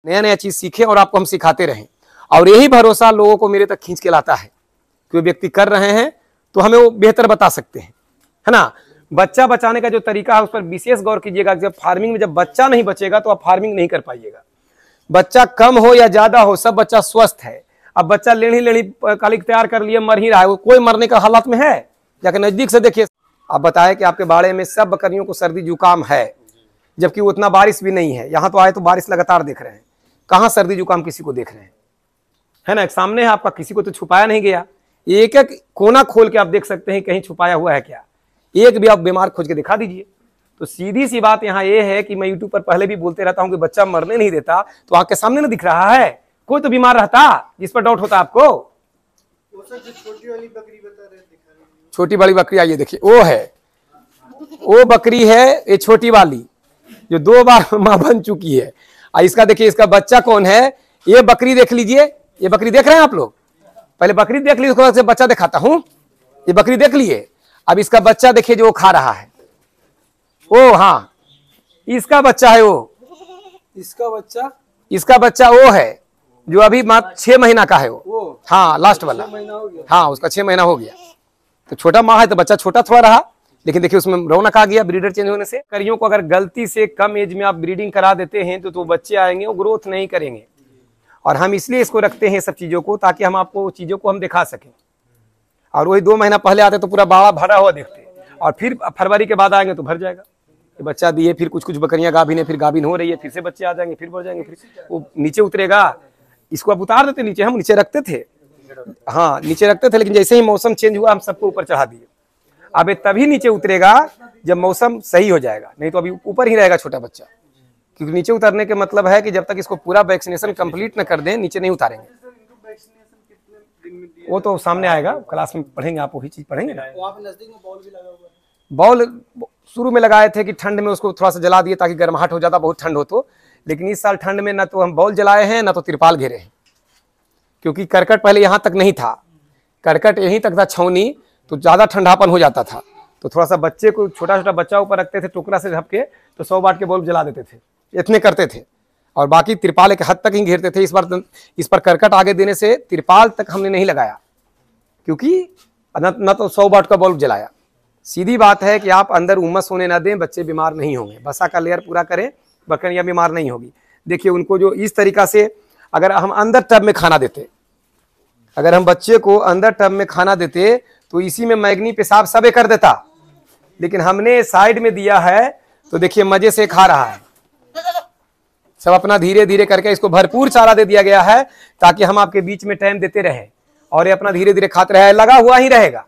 नया नया चीज सीखें और आपको हम सिखाते रहें। और यही भरोसा लोगों को मेरे तक खींच के लाता है कि वो व्यक्ति कर रहे हैं तो हमें वो बेहतर बता सकते हैं, है ना। बच्चा बचाने का जो तरीका है उस पर विशेष गौर कीजिएगा। जब फार्मिंग में जब बच्चा नहीं बचेगा तो आप फार्मिंग नहीं कर पाइएगा। बच्चा कम हो या ज्यादा हो, सब बच्चा स्वस्थ है। अब बच्चा लेढ़ी कालिक तैयार कर लिए, मर ही रहा है, वो कोई मरने का हालत में है? जाके नजदीक से देखिए। आप बताएं कि आपके बाड़े में सब बकरियों को सर्दी जुकाम है, जबकि उतना बारिश भी नहीं है। यहाँ तो आए तो बारिश लगातार देख रहे हैं, कहाँ सर्दी जुकाम किसी को देख रहे हैं, है ना। एक सामने है आपका, किसी को तो छुपाया नहीं गया। एक एक कोना खोल के आप देख सकते हैं कहीं छुपाया हुआ है क्या, एक भी आप बीमार खोज के दिखा दीजिए। तो सीधी सी बात यहाँ ये है कि मैं यूट्यूब पर पहले भी बोलते रहता हूँ कि बच्चा मरने नहीं देता, तो आपके सामने ना दिख रहा है? कोई तो बीमार रहता जिस पर डाउट होता आपको। छोटी वाली बकरी बता रहे, छोटी वाली बकरी, आइए देखिए, वो है, वो बकरी है ये छोटी वाली जो 2 बार मां बन चुकी है। और इसका देखिए, इसका बच्चा कौन है, ये बकरी देख लीजिए। ये बकरी देख रहे हैं आप लोग? पहले बकरी देख लीजिए, उसके बाद से बच्चा दिखाता हूं। ये बकरी देख लिए, अब इसका बच्चा देखिए जो वो खा रहा है। ओ हाँ, इसका बच्चा है वो। इसका बच्चा वो है जो अभी मात्र 6 महीना का है वो। हाँ, लास्ट वाला। हाँ, उसका 6 महीना हो गया। तो छोटा माँ है तो बच्चा छोटा थोड़ा रहा, लेकिन देखिए उसमें रौनक आ गया ब्रीडर चेंज होने से। करियों को अगर गलती से कम एज में आप ब्रीडिंग करा देते हैं तो बच्चे आएंगे, वो ग्रोथ नहीं करेंगे। और हम इसलिए इसको रखते हैं सब चीजों को, ताकि हम आपको चीजों को हम दिखा सकें। और वही 2 महीना पहले आते तो पूरा बाड़ा भरा हुआ देखते, और फिर फरवरी के बाद आएंगे तो भर जाएगा। बच्चा दिए, फिर कुछ कुछ बकरियां गाभिन है, फिर गाभिन हो रही है, फिर से बच्चे आ जाएंगे, फिर बढ़ जाएंगे, फिर वो नीचे उतरेगा। इसको आप उतार देते नीचे, हम नीचे रखते थे। हाँ, नीचे रखते थे, लेकिन जैसे ही मौसम चेंज हुआ हम सबको ऊपर चढ़ा दिए। अब तभी नीचे उतरेगा जब मौसम सही हो जाएगा, नहीं तो अभी ऊपर ही रहेगा छोटा बच्चा। क्योंकि नीचे उतरने के मतलब है कि जब तक इसको पूरा वैक्सीनेशन कंप्लीट न कर दें, नीचे नहीं उतारेंगे। वो तो सामने आएगा, क्लास में पढ़ेंगे, आप वही चीज पढ़ेंगे ना। बॉल शुरू में लगाए थे कि ठंड में उसको थोड़ा सा जला दिए ताकि गर्माहट हो जाता, बहुत ठंड हो तो। लेकिन इस साल ठंड में ना तो हम बॉल जलाए हैं, ना तो तिरपाल घेरे हैं। क्योंकि करकट पहले यहाँ तक नहीं था, करकट यहीं तक था छावनी, तो ज्यादा ठंडापन हो जाता था। तो थोड़ा सा बच्चे को, छोटा छोटा बच्चा ऊपर रखते थे टोकरा से ढक के, तो 100 वाट के बल्ब जला देते थे, इतने करते थे। और बाकी तिरपाल एक हद तक ही घेरते थे। इस पर करकट आगे देने से तिरपाल तक हमने नहीं लगाया, क्योंकि न तो 100 वाट का बल्ब जलाया। सीधी बात है कि आप अंदर उमस होने ना दें, बच्चे बीमार नहीं होंगे। बसा का लेयर पूरा करें, बकरियां बीमार नहीं होगी। देखिए उनको जो इस तरीका से, अगर हम अंदर टब में खाना देते, अगर हम बच्चे को अंदर टब में खाना देते तो इसी में मैग्नी पेशाब सब कर देता। लेकिन हमने साइड में दिया है, तो देखिए मजे से खा रहा है सब अपना, धीरे धीरे करके इसको भरपूर चारा दे दिया गया है, ताकि हम आपके बीच में टाइम देते रहे और ये अपना धीरे धीरे खाते रहे। लगा हुआ ही रहेगा,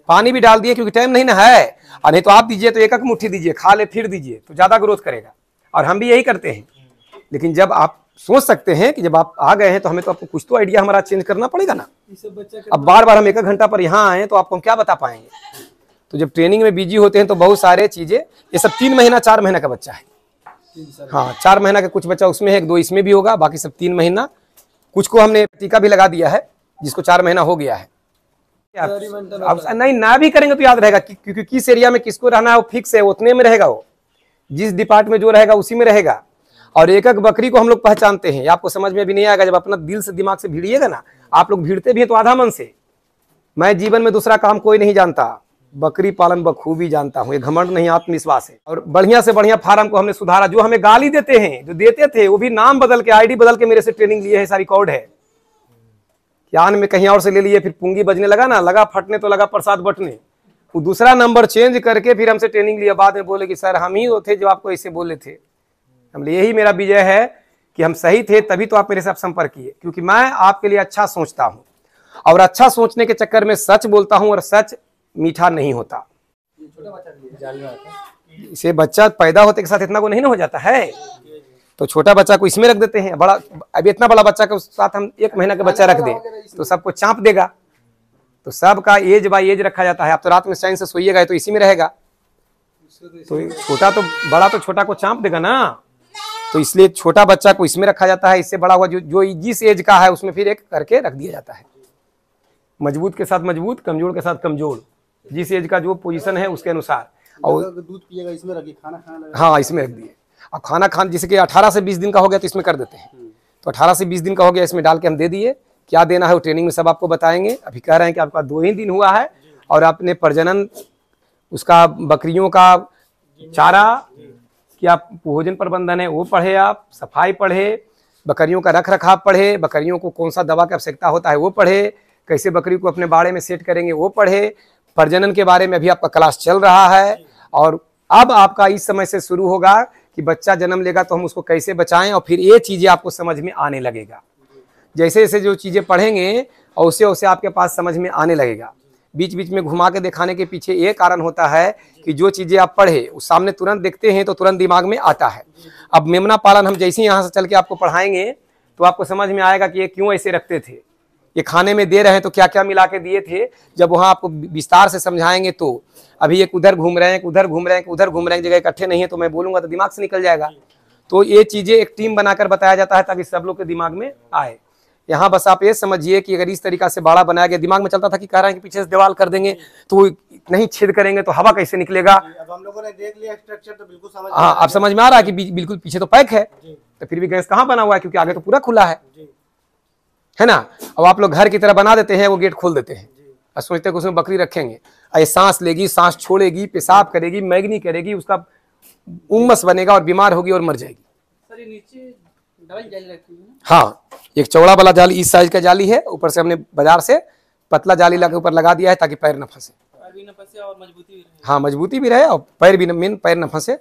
पानी भी डाल दिए क्योंकि टाइम नहीं ना है। और नहीं तो आप दीजिए तो एक एक मुट्ठी दीजिए, खा ले फिर दीजिए, तो ज्यादा ग्रोथ करेगा। और हम भी यही करते हैं। लेकिन जब आप सोच सकते हैं कि जब आप आ गए हैं तो हमें तो आपको कुछ तो आइडिया हमारा चेंज करना पड़ेगा ना। अब बार बार हम 1 घंटा पर यहाँ आए तो आपको हम क्या बता पाएंगे। तो जब ट्रेनिंग में बिजी होते हैं तो बहुत सारे चीजें, ये सब 3 महीना 4 महीना का बच्चा है। हाँ, 4 महीना का कुछ बच्चा उसमें है, 1-2 इसमें भी होगा, बाकी सब 3 महीना। कुछ को हमने टीका भी लगा दिया है जिसको 4 महीना हो गया है। अब नहीं ना भी करेंगे तो याद रहेगा, क्योंकि किस एरिया में किसको रहना है वो फिक्स है, उतने में रहेगा। वो जिस डिपार्ट में जो रहेगा उसी में रहेगा। और एक एक बकरी को हम लोग पहचानते हैं। आपको समझ में भी नहीं आएगा जब अपना दिल से दिमाग से भिड़िएगा ना। आप लोग भिड़ते भी हैं तो आधा मन से। मैं जीवन में दूसरा काम कोई नहीं जानता, बकरी पालन बखूबी जानता हूँ। ये घमंड नहीं, आत्मविश्वास है। और बढ़िया से बढ़िया फार्म को हमने सुधारा। जो हमें गाली देते हैं, जो देते थे, वो भी नाम बदल के, आईडी बदल के मेरे से ट्रेनिंग लिए है, सारी रिकॉर्ड है। यान में कहीं और से ले लिए, फिर पुंगी बजने लगा ना, लगा फटने तो लगा प्रसाद बटने, वो दूसरा नंबर चेंज करके फिर हमसे ट्रेनिंग लिया। बाद में बोले कि सर हम ही वो थे जो आपको ऐसे बोले थे। हमने, यही मेरा विजय है कि हम सही थे, तभी तो आप मेरे साथ संपर्क किए। क्योंकि मैं आपके लिए अच्छा सोचता हूँ, और अच्छा सोचने के चक्कर में सच बोलता हूँ, और सच मीठा नहीं होता। इसे बच्चा पैदा होते के साथ इतना को नहीं ना हो जाता है, तो छोटा बच्चा को इसमें रख देते हैं। बड़ा, अभी इतना बड़ा बच्चा के साथ हम 1 महीना का बच्चा रख दें तो सबको चाँप देगा। तो सबका एज बाय एज रखा जाता है। आप तो रात में चैन से सोइएगा तो इसी में रहेगा। तो छोटा तो बड़ा तो छोटा को चाँप देगा ना, तो इसलिए छोटा बच्चा को इसमें रखा जाता है। इससे बड़ा हुआ जो जिस एज का है उसमें फिर एक करके रख दिया जाता है। मजबूत के साथ मजबूत, कमजोर के साथ कमजोर, जिस एज का जो पोजीशन है उसके अनुसार। और दूध पिएगा इसमें रखिए, खाना खाना, हाँ इसमें रख दिए। और खाना खान जैसे कि 18 से 20 दिन का हो गया तो इसमें कर देते हैं, तो 18 से 20 दिन का हो गया इसमें डाल के हम दे दिए। क्या देना है वो ट्रेनिंग में सब आपको बताएंगे। अभी कह रहे हैं कि आपका 2 ही दिन हुआ है और आपने प्रजनन उसका बकरियों का चारा क्या भोजन प्रबंधन है वो पढ़े, आप सफाई पढ़े, बकरियों का रख रखाव पढ़े, बकरियों को कौन सा दवा की आवश्यकता होता है वो पढ़े, कैसे बकरी को अपने बाड़े में सेट करेंगे वो पढ़े, प्रजनन के बारे में अभी आपका क्लास चल रहा है। और अब आपका इस समय से शुरू होगा कि बच्चा जन्म लेगा तो हम उसको कैसे बचाएं, और फिर ये चीज़ें आपको समझ में आने लगेगा। जैसे जैसे जो चीज़ें पढ़ेंगे और उससे उससे आपके पास समझ में आने लगेगा। बीच बीच में घुमा के दिखाने के पीछे ये कारण होता है कि जो चीज़ें आप पढ़े उस सामने तुरंत देखते हैं तो तुरंत दिमाग में आता है। अब मेमना पालन हम जैसे ही यहाँ से चल के आपको पढ़ाएंगे तो आपको समझ में आएगा कि ये क्यों ऐसे रखते थे, ये खाने में दे रहे हैं तो क्या क्या मिला के दिए थे। जब वहाँ आपको विस्तार से समझाएंगे तो अभी एक उधर घूम रहे हैं, एक उधर घूम रहे हैं, उधर घूम रहे हैं, जगह इकट्ठे नहीं है तो मैं बोलूँगा तो दिमाग से निकल जाएगा। तो ये चीज़ें एक टीम बनाकर बताया जाता है ताकि सब लोग के दिमाग में आए। यहाँ बस आप ये समझिए कि अगर इस तरीका से बाड़ा बनाया गया, दिमाग में चलता था कि कह रहे हैं कि पीछे से दीवार कर देंगे तो नहीं छेद करेंगे तो हवा कैसे निकलेगा। अब हम लोगों ने देख लिया स्ट्रक्चर तो बिल्कुल समझ हाँ, अब समझ में आ रहा है कि बिल्कुल पीछे तो पैक है तो फिर भी गैस कहाँ बना हुआ है, क्योंकि आगे तो पूरा खुला है ना। अब आप लोग घर की तरह बना देते हैं, वो गेट खोल देते हैं और सोचते हैं कि उसमें बकरी रखेंगे, ये सांस लेगी, सांस छोड़ेगी, पेशाब करेगी, मैगनी करेगी, उसका उम्मस बनेगा और बीमार होगी और मर जाएगी। सर ये नीचे डबल जाली रखी है। हाँ, एक चौड़ा वाला जाली इस साइज का जाली है, ऊपर से हमने बाजार से पतला जाली लगा ऊपर लगा दिया है ताकि पैर न फंसे। भी न फंसे और मजबूती भी रहे। हाँ, मजबूती भी रहे और पैर भी मेन पैर न फंसे।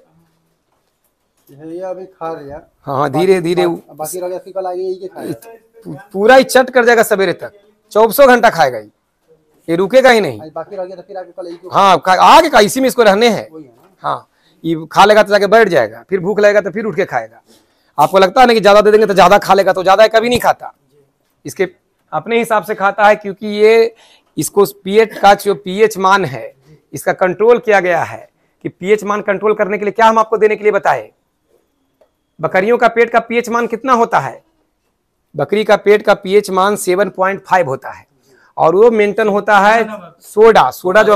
ये अभी खा रहे यार। हाँ, धीरे धीरे बाकी रह गया कल आगे यही के खाएगा। पूरा ही चट कर जाएगा सवेरे तक, 24 घंटा खाएगा ये रुकेगा ही नहीं। बाकी रह गया तो फिर आगे कल यही। हाँ, आगे का इसी में इसको रहने हैं। हाँ, ये खा लेगा तो जाके बैठ जाएगा, फिर भूख लगेगा तो फिर उठ के खाएगा। आपको लगता है ना कि ज्यादा दे देंगे तो ज्यादा खा लेगा, तो ज्यादा कभी नहीं खाता, इसके अपने हिसाब से खाता है। क्योंकि ये इसको पीएच का जो पीएच मान है इसका कंट्रोल किया गया है कि पीएच मान कंट्रोल करने के लिए क्या हम आपको देने के लिए बताए। बकरियों का पेट का पीएच मान कितना होता है? बकरी का पेट का पीएच मान 7.5 होता है और वो मेंटेन होता है सोडा जो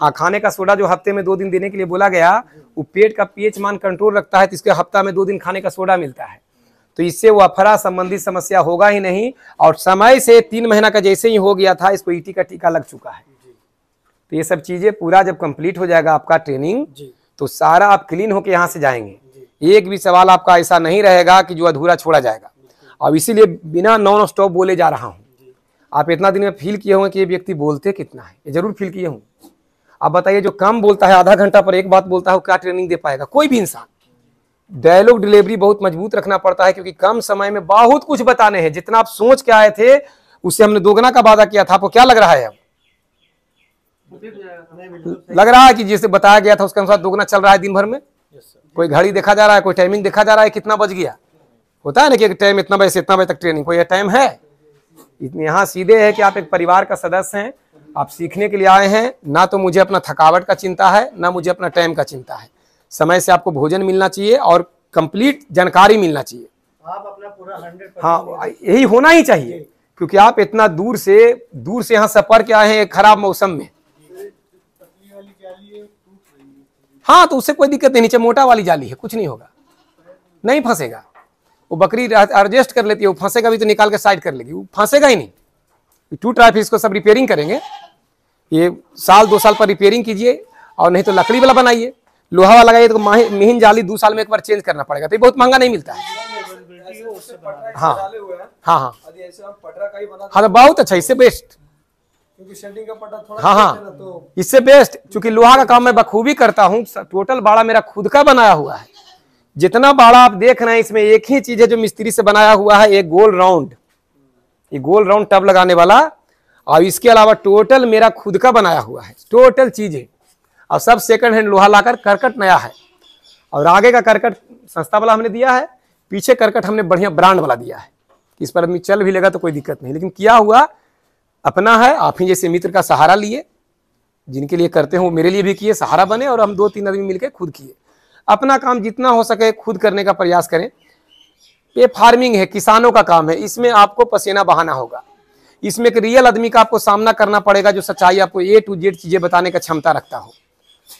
हाँ खाने का सोडा जो हफ्ते में 2 दिन देने के लिए बोला गया, वो पेट का पीएच मान कंट्रोल रखता है। तो इसके हफ्ता में 2 दिन खाने का सोडा मिलता है, तो इससे वो अफरा संबंधी समस्या होगा ही नहीं। और समय से 3 महीना का जैसे ही हो गया था इसको ईटी का टीका लग चुका है। तो ये सब चीजें पूरा जब कंप्लीट हो जाएगा आपका ट्रेनिंग तो सारा आप क्लीन होके यहाँ से जाएंगे। एक भी सवाल आपका ऐसा नहीं रहेगा कि जो अधूरा छोड़ा जाएगा। अब इसीलिए बिना नॉन स्टॉप बोले जा रहा हूँ। आप इतना दिन में फील किए होंगे कि ये व्यक्ति बोलते कितना है, ये जरूर फील किए हूँ। अब बताइए जो कम बोलता है, आधा घंटा पर एक बात बोलता है, वो क्या ट्रेनिंग दे पाएगा कोई भी इंसान। डायलॉग डिलीवरी बहुत मजबूत रखना पड़ता है क्योंकि कम समय में बहुत कुछ बताने हैं। जितना आप सोच के आए थे उससे हमने दोगुना का वादा किया था। आपको क्या लग रहा है? अब लग रहा है कि जैसे बताया गया था उसके अनुसार दोगुना चल रहा है दिन भर में? कोई घड़ी देखा जा रहा है, कोई टाइमिंग देखा जा रहा है कितना बज गया? होता है ना कि टाइम इतना बजे से इतना बजे तक ट्रेनिंग, कोई टाइम है? इतने यहाँ सीधे है कि आप एक परिवार का सदस्य हैं, आप सीखने के लिए आए हैं। ना तो मुझे अपना थकावट का चिंता है, ना मुझे अपना टाइम का चिंता है। समय से आपको भोजन मिलना चाहिए और कंप्लीट जानकारी मिलना चाहिए। आप अपना पूरा 100%। हाँ, यही होना ही चाहिए क्योंकि आप इतना दूर से यहाँ सफर के आए हैं एक खराब मौसम में। हाँ, तो उससे कोई दिक्कत नहीं, नीचे मोटा वाली जाली है, कुछ नहीं होगा, नहीं फंसेगा। वो बकरी एडजस्ट कर लेती है, वो फंसेगा भी तो निकाल के साइड कर लेगी, वो फंसेगा ही नहीं। टू ट्राई फिर इसको सब रिपेयरिंग करेंगे। ये 1-2 साल पर रिपेयरिंग कीजिए और नहीं तो लकड़ी वाला बनाइए। लोहा वाला लगाइए तो महीन जाली 2 साल में एक बार चेंज करना पड़ेगा, तो ये बहुत महंगा नहीं मिलता है। हाँ हाँ हाँ हाँ, तो बहुत अच्छा, इससे बेस्ट। हाँ हाँ, इससे बेस्ट, क्योंकि लोहा का काम मैं बखूबी करता हूँ। टोटल बाड़ा मेरा खुद का बनाया हुआ है। जितना बाड़ा आप देख रहे हैं इसमें एक ही चीज है जो मिस्त्री से बनाया हुआ है, एक गोल राउंड, ये गोल राउंड टब लगाने वाला। और इसके अलावा टोटल मेरा खुद का बनाया हुआ है, टोटल चीजें। और सब सेकंड हैंड लोहा लाकर, करकट नया है। और आगे का करकट सस्ता वाला हमने दिया है, पीछे करकट हमने बढ़िया ब्रांड वाला दिया है। इस पर आदमी चल भी लेगा तो कोई दिक्कत नहीं, लेकिन किया हुआ अपना है। आप ही जैसे मित्र का सहारा लिए, जिनके लिए करते हैं वो मेरे लिए भी किए, सहारा बने, और हम 2-3 आदमी मिलकर खुद किए। अपना काम जितना हो सके खुद करने का प्रयास करें। ये फार्मिंग है, किसानों का काम है, इसमें आपको पसीना बहाना होगा। इसमें एक रियल आदमी का आपको सामना करना पड़ेगा जो सच्चाई आपको A to Z चीजें बताने का क्षमता रखता हो,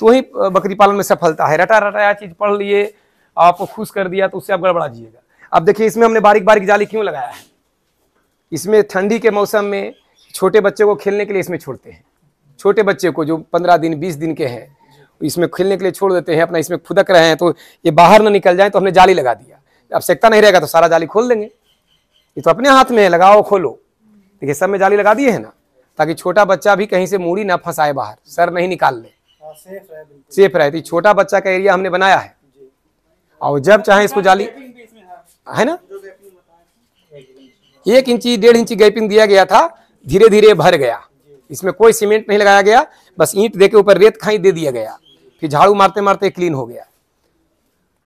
तो ही बकरी पालन में सफलता है। रटा रटाया चीज पढ़ लिए, आपको खुश कर दिया तो उससे आप गड़बड़ा जाइएगा। अब देखिए इसमें हमने बारीक बारीक जाली क्यों लगाया है, इसमें ठंडी के मौसम में छोटे बच्चे को खेलने के लिए इसमें छोड़ते हैं। छोटे बच्चे को जो 15 दिन 20 दिन के हैं इसमें खेलने के लिए छोड़ देते हैं, अपना इसमें खुदक रहे हैं तो ये बाहर ना निकल जाए, तो हमने जाली लगा दिया। अब सेकता नहीं रहेगा तो सारा जाली खोल देंगे, ये तो अपने हाथ में है, लगाओ खोलो। देखिए सब में जाली लगा दिए है ना, ताकि छोटा बच्चा भी कहीं से मूड़ी ना फंसाए, बाहर सर नहीं निकाल ले, सेफ रहे। तो छोटा बच्चा का एरिया हमने बनाया है, और जब चाहे इसको जाली है ना 1 इंची 1.5 इंची गैपिंग दिया गया था, धीरे धीरे भर गया। इसमें कोई सीमेंट नहीं लगाया गया, बस ईंट दे के ऊपर रेत खाई दे दिया गया, फिर झाड़ू मारते मारते क्लीन हो गया।